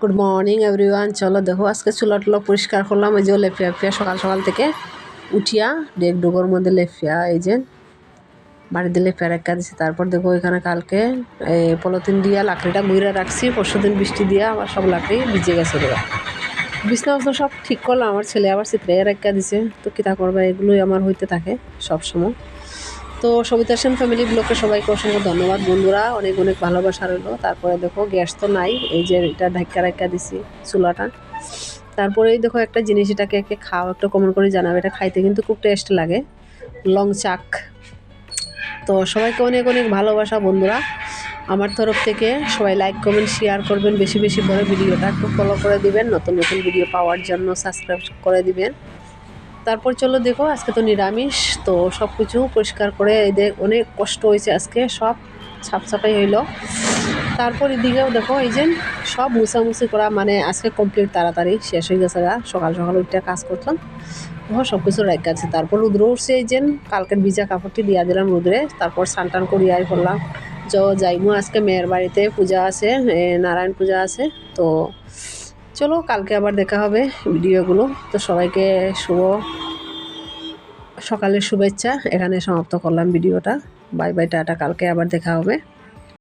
Good morning everyone. চলো দেখো আজকে চুলা টুলা পরিষ্কার করলাম। এই যে লেফিয়া ফিয়া সকাল সকাল থেকে উঠিয়া ডেক ডুগোর মধ্যে লেফিয়া এই যে বাড়িতে লেফিয়া রেখা দিছি। তারপর দেখো এখানে কালকে এই পলিথিন দিয়া লাকড়িটা গুঁড়া রাখছি। পরশুদিন বৃষ্টি দিয়া আবার সব লাকড়ি ভিজে গেছে দেওয়া। বিছনা বিছনা সব ঠিক করলাম। আমার ছেলে আবার চিত্রে রেখা দিছে। তো কিতা করবা, এগুলোই আমার হইতে থাকে সবসময়। তো সবিতা সেন ফ্যামিলি ব্লগকে সবাইকে অসংখ্য ধন্যবাদ বন্ধুরা, অনেক অনেক ভালোবাসা রইলো। তারপরে দেখো গ্যাস তো নাই, এই যে এটা ঢাকা রেখা দিছি চুলাটা। তারপরে এই দেখো একটা জিনিস, এটাকে একে খাও, একটু কমেন্ট করে জানাবে। এটা খাইতে কিন্তু খুব টেস্ট লাগে, লং চাক। তো সবাইকে অনেক অনেক ভালোবাসা বন্ধুরা আমার তরফ থেকে। সবাই লাইক কমেন্ট শেয়ার করবেন, বেশি বেশি করে ভিডিওটা একটু ফলো করে দিবেন, নতুন নতুন ভিডিও পাওয়ার জন্য সাবস্ক্রাইব করে দিবেন। তারপর চলো দেখো আজকে তো নিরামিষ, তো সব কিছু পরিষ্কার করে এদের অনেক কষ্ট হয়েছে আজকে, সব ছাপছাপাই হইলো। তারপর এদিকেও দেখো এই যে সব মুছামুছি করা মানে আজকে কমপ্লিট, তাড়াতাড়ি শেষ হয়ে গেছে। সকাল সকাল উঠে কাজ করতাম, তখন সব কিছু রেখে আছে। তারপর রুদ্র উঠছে, এই যে কালকের ভিজা কাপড়টি দিয়া দিলাম রুদ্রে। তারপর স্নান করিয়াই করলাম। যাইমু আজকে মেয়ের বাড়িতে পূজা আছে, নারায়ণ পূজা আছে। তো চলো কালকে আবার দেখা হবে ভিডিওগুলো। তো সবাইকে শুভ সকালের শুভেচ্ছা। এখানে সমাপ্ত করলাম ভিডিওটা। বাই বাই, টাটা, কালকে আবার দেখা হবে।